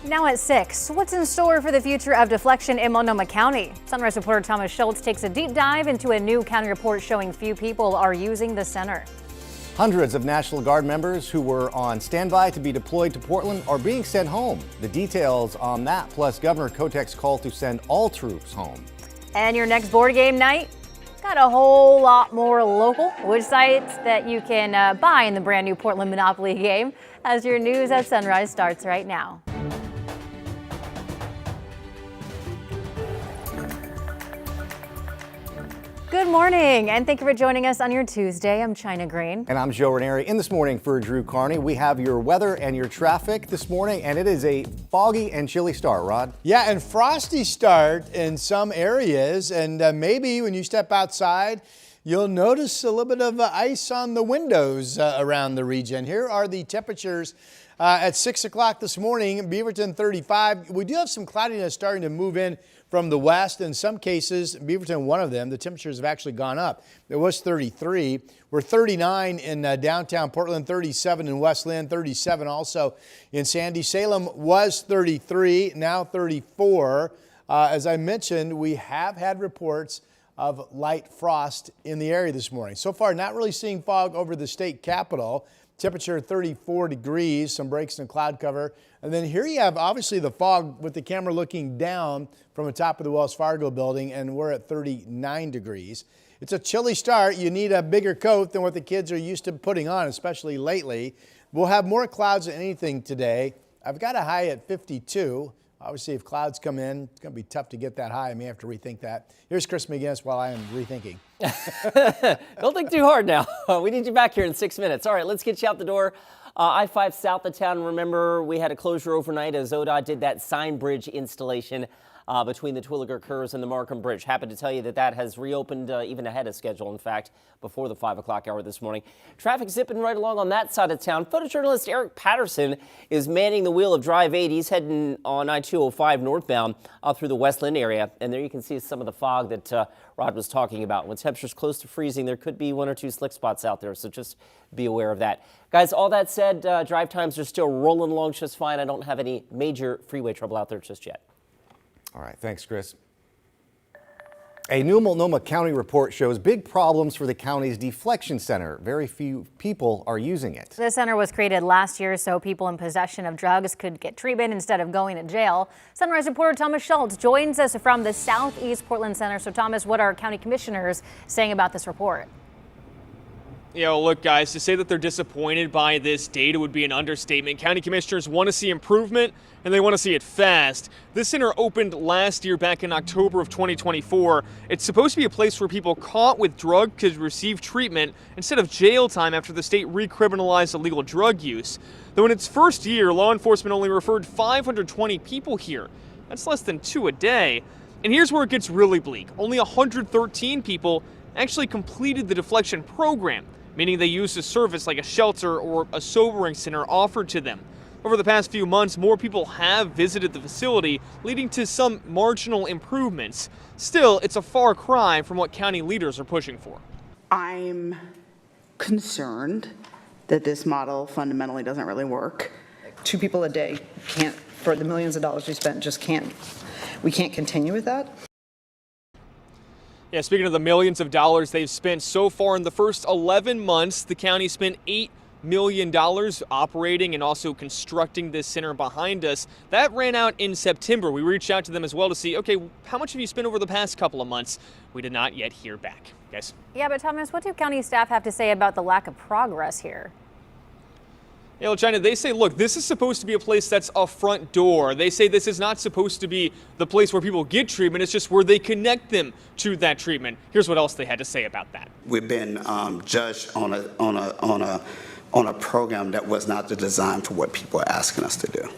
Now at 6, what's in store for the future of deflection in Multnomah County? Sunrise reporter Thomas Schultz takes a deep dive into a new county report showing few people are using the center. Hundreds of National Guard members who were on standby to be deployed to Portland are being sent home. The details on that, plus Governor Kotek's call to send all troops home. And your next board game night? Got a whole lot more local witch sites that you can buy in the brand new Portland Monopoly game as your news at Sunrise starts right now. Good morning, and thank you for joining us on your Tuesday. I'm China Green. And I'm Joe Ranieri. In this morning for Drew Carney, we have your weather and your traffic this morning, and it is a foggy and chilly start, Rod. Yeah, and frosty start in some areas, and maybe when you step outside, you'll notice a little bit of ice on the windows around the region. Here are the temperatures at 6 o'clock this morning. Beaverton 35. We do have some cloudiness starting to move in from the west. In some cases, Beaverton, one of them, the temperatures have actually gone up. It was 33. We're 39 in downtown Portland, 37 in West Lynn, 37 also in Sandy. Salem was 33, now 34. As I mentioned, we have had reports of light frost in the area this morning. So far, not really seeing fog over the state capitol. Temperature 34 degrees, some breaks in cloud cover. And then here you have obviously the fog with the camera looking down from the top of the Wells Fargo building, and we're at 39 degrees. It's a chilly start. You need a bigger coat than what the kids are used to putting on, especially lately. We'll have more clouds than anything today. I've got a high at 52. Obviously, if clouds come in, it's going to be tough to get that high. I may have to rethink that. Here's Chris McGinnis while I am rethinking. Don't think too hard now. We need you back here in 6 minutes. All right, let's get you out the door. I-5 south of town. Remember, we had a closure overnight as ODOT did that sign bridge installation between the Twilliger Curves and the Markham Bridge. Happy to tell you that that has reopened even ahead of schedule, in fact, before the 5 o'clock hour this morning. Traffic zipping right along on that side of town. Photojournalist Eric Patterson is manning the wheel of Drive 8. He's heading on I-205 northbound through the West Lynn area. And there you can see some of the fog that Rod was talking about. When temperatures close to freezing, there could be one or two slick spots out there, so just be aware of that. Guys, all that said, drive times are still rolling along just fine. I don't have any major freeway trouble out there just yet. All right, thanks, Chris. A new Multnomah County report shows big problems for the county's deflection center. Very few people are using it. The center was created last year so people in possession of drugs could get treatment instead of going to jail. Sunrise reporter Thomas Schultz joins us from the Southeast Portland Center. So, Thomas, what are county commissioners saying about this report? Yeah, well, look, guys, to say that they're disappointed by this data would be an understatement. County commissioners want to see improvement, and they want to see it fast. This center opened last year back in October of 2024. It's supposed to be a place where people caught with drugs could receive treatment instead of jail time after the state recriminalized illegal drug use. Though in its first year, law enforcement only referred 520 people here. That's less than 2 a day. And here's where it gets really bleak. Only 113 people actually completed the deflection program, meaning they used a service like a shelter or a sobering center offered to them. Over the past few months, more people have visited the facility, leading to some marginal improvements. Still, it's a far cry from what county leaders are pushing for. I'm concerned that this model fundamentally doesn't really work. 2 people a day can't, for the millions of dollars we spent, we can't continue with that. Yeah, speaking of the millions of dollars they've spent so far in the first 11 months, the county spent $8 million operating and also constructing this center behind us. That ran out in September. We reached out to them as well to see, okay, how much have you spent over the past couple of months? We did not yet hear back. Guys? Yeah, but Thomas, what do county staff have to say about the lack of progress here? You know, China, they say, look, this is supposed to be a place that's a front door. They say this is not supposed to be the place where people get treatment. It's just where they connect them to that treatment. Here's what else they had to say about that. We've been judged on a program that was not designed for what people are asking us to do.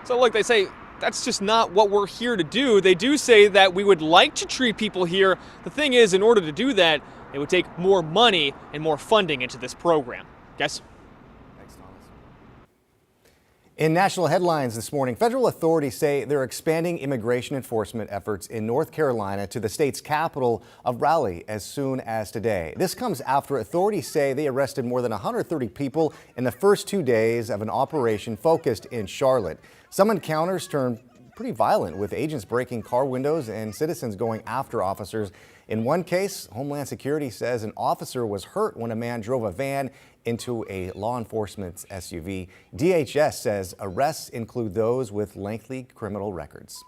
So, look, they say that's just not what we're here to do. They do say that we would like to treat people here. The thing is, in order to do that, it would take more money and more funding into this program. Guys? Thanks, Thomas. In national headlines this morning, federal authorities say they're expanding immigration enforcement efforts in North Carolina to the state's capital of Raleigh as soon as today. This comes after authorities say they arrested more than 130 people in the first 2 days of an operation focused in Charlotte. Some encounters turned pretty violent, with agents breaking car windows and citizens going after officers. In one case, Homeland Security says an officer was hurt when a man drove a van into a law enforcement's SUV. DHS says arrests include those with lengthy criminal records.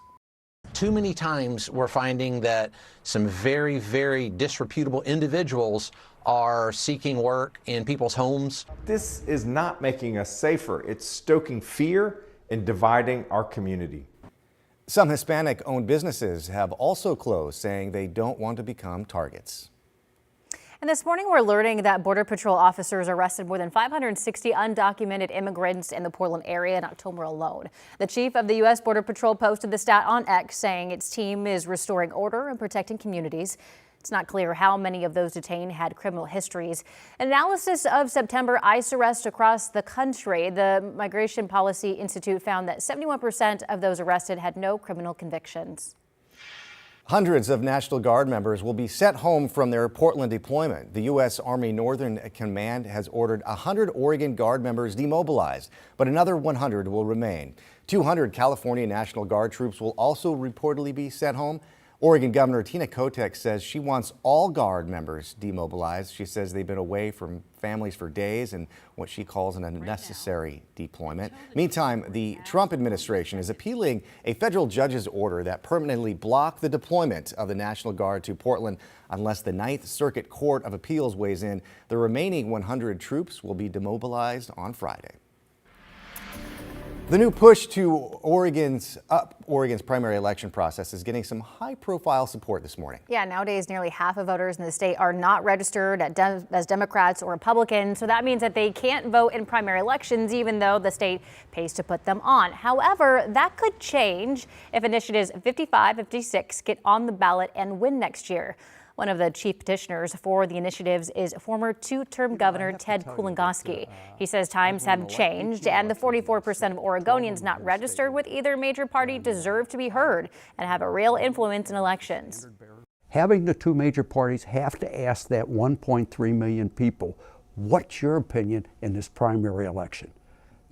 Too many times we're finding that some very, very disreputable individuals are seeking work in people's homes. This is not making us safer. It's stoking fear and dividing our community. Some Hispanic-owned businesses have also closed, saying they don't want to become targets. And this morning, we're learning that Border Patrol officers arrested more than 560 undocumented immigrants in the Portland area in October alone. The chief of the U.S. Border Patrol posted the stat on X, saying its team is restoring order and protecting communities. It's not clear how many of those detained had criminal histories. Analysis of September ICE arrests across the country. The Migration Policy Institute found that 71% of those arrested had no criminal convictions. Hundreds of National Guard members will be sent home from their Portland deployment. The U.S. Army Northern Command has ordered 100 Oregon Guard members demobilized, but another 100 will remain. 200 California National Guard troops will also reportedly be sent home. Oregon Governor Tina Kotek says she wants all Guard members demobilized. She says they've been away from families for days in what she calls an unnecessary deployment. Meantime, the Trump administration is appealing a federal judge's order that permanently blocked the deployment of the National Guard to Portland unless the Ninth Circuit Court of Appeals weighs in. The remaining 100 troops will be demobilized on Friday. The new push to Oregon's primary election process is getting some high-profile support this morning. Yeah, nowadays nearly half of voters in the state are not registered as Democrats or Republicans, so that means that they can't vote in primary elections even though the state pays to put them on. However, that could change if initiatives 55, 56 get on the ballot and win next year. One of the chief petitioners for the initiatives is former two-term Governor Ted Kulongoski. He says times have changed, and the 44% of Oregonians not registered with either major party deserve to be heard and have a real influence in elections. Having the two major parties have to ask that 1.3 million people, what's your opinion in this primary election?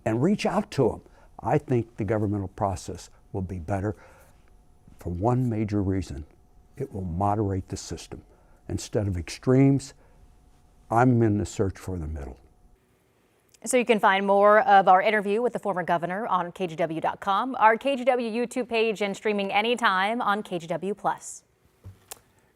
And reach out to them. I think the governmental process will be better for one major reason. It will moderate the system. Instead of extremes, I'm in the search for the middle. So you can find more of our interview with the former governor on KGW.com, our KGW YouTube page, and streaming anytime on KGW+.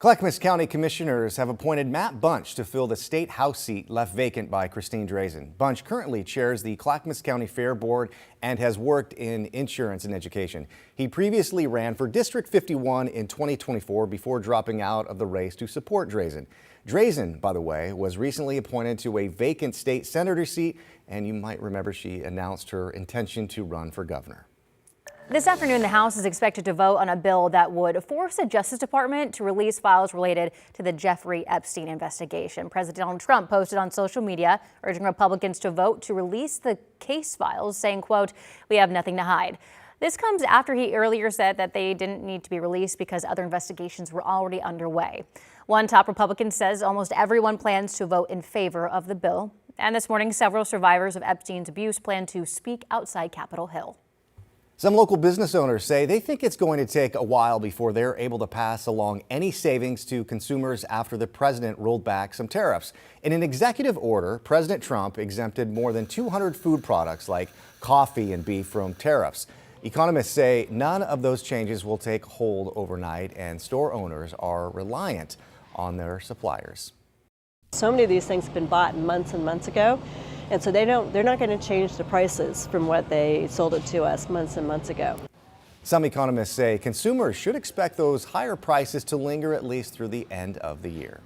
Clackamas County commissioners have appointed Matt Bunch to fill the state House seat left vacant by Christine Drazen. Bunch currently chairs the Clackamas County Fair Board and has worked in insurance and education. He previously ran for District 51 in 2024 before dropping out of the race to support Drazen. Drazen, by the way, was recently appointed to a vacant state senator seat, and you might remember she announced her intention to run for governor. This afternoon, the House is expected to vote on a bill that would force the Justice Department to release files related to the Jeffrey Epstein investigation. President Donald Trump posted on social media urging Republicans to vote to release the case files, saying, quote, "We have nothing to hide." This comes after he earlier said that they didn't need to be released because other investigations were already underway. One top Republican says almost everyone plans to vote in favor of the bill. And this morning, several survivors of Epstein's abuse plan to speak outside Capitol Hill. Some local business owners say they think it's going to take a while before they're able to pass along any savings to consumers after the president rolled back some tariffs. In an executive order, President Trump exempted more than 200 food products like coffee and beef from tariffs. Economists say none of those changes will take hold overnight, and store owners are reliant on their suppliers. So many of these things have been bought months and months ago. And so they're not going to change the prices from what they sold it to us months and months ago. Some economists say consumers should expect those higher prices to linger at least through the end of the year.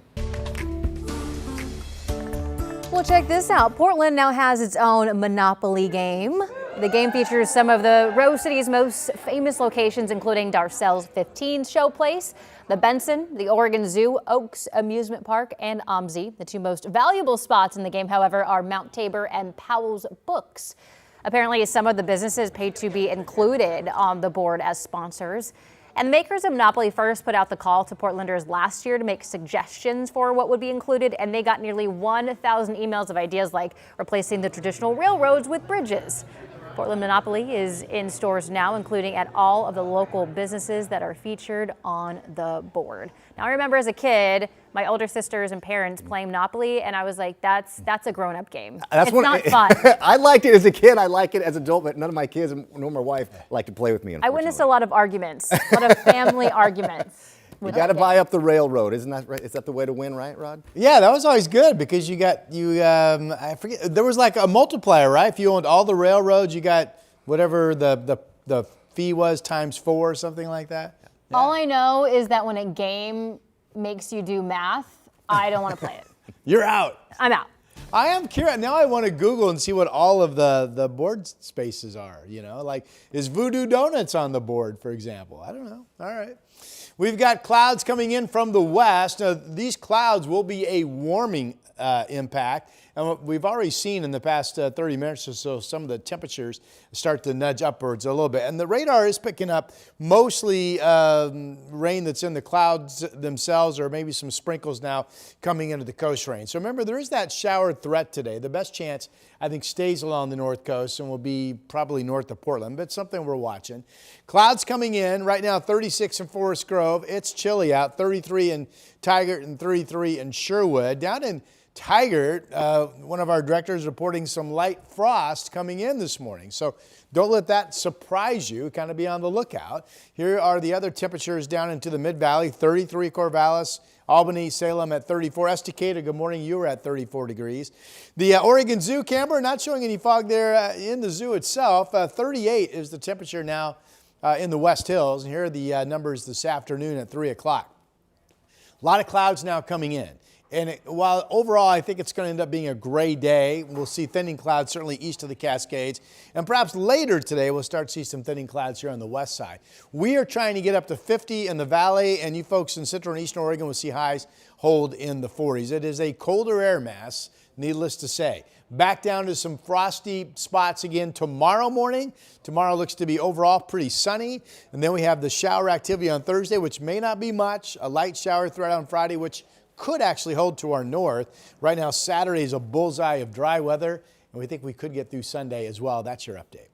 Well, check this out. Portland now has its own Monopoly game. The game features some of the Rose City's most famous locations, including Darcel's 15 Showplace, the Benson, the Oregon Zoo, Oaks Amusement Park, and OMSI. The two most valuable spots in the game, however, are Mount Tabor and Powell's Books. Apparently, some of the businesses paid to be included on the board as sponsors. And the makers of Monopoly first put out the call to Portlanders last year to make suggestions for what would be included, and they got nearly 1,000 emails of ideas like replacing the traditional railroads with bridges. Portland Monopoly is in stores now, including at all of the local businesses that are featured on the board. Now, I remember as a kid, my older sisters and parents playing Monopoly, and I was like, that's a grown-up game. It's not fun. I liked it as a kid. I like it as an adult, but none of my kids, nor my wife, like to play with me. I witnessed a lot of arguments, a lot of family arguments. You got to buy up the railroad, isn't that right? Is that the way to win, right, Rod? Yeah, that was always good because I forget, there was like a multiplier, right? If you owned all the railroads, you got whatever the fee was times 4 or something like that. Yeah. All I know is that when a game makes you do math, I don't want to play it. You're out. I'm out. I am curious. Now I want to Google and see what all of the board spaces are, like is Voodoo Donuts on the board, for example? I don't know. All right. We've got clouds coming in from the west. Now, these clouds will be a warming impact. And what we've already seen in the past 30 minutes or so, some of the temperatures start to nudge upwards a little bit. And the radar is picking up mostly rain that's in the clouds themselves, or maybe some sprinkles now coming into the coast range. So remember, there is that shower threat today. The best chance, I think, stays along the north coast and will be probably north of Portland, but something we're watching. Clouds coming in right now, 36 in Forest Grove. It's chilly out, 33 in Tigard and 33 in Sherwood. Down in Tigard, one of our directors reporting some light frost coming in this morning. So don't let that surprise you. Kind of be on the lookout. Here are the other temperatures down into the Mid-Valley, 33 Corvallis, Albany, Salem at 34. Estacada, good morning. You were at 34 degrees. The Oregon Zoo camera, not showing any fog there in the zoo itself. 38 is the temperature now in the West Hills. And here are the numbers this afternoon at 3 o'clock. A lot of clouds now coming in. And while overall I think it's going to end up being a gray day, we'll see thinning clouds certainly east of the Cascades. And perhaps later today we'll start to see some thinning clouds here on the west side. We are trying to get up to 50 in the valley, and you folks in central and eastern Oregon will see highs hold in the 40s. It is a colder air mass, needless to say. Back down to some frosty spots again tomorrow morning. Tomorrow looks to be overall pretty sunny. And then we have the shower activity on Thursday, which may not be much. A light shower threat on Friday, which could actually hold to our north. Right now, Saturday is a bullseye of dry weather, and we think we could get through Sunday as well. That's your update.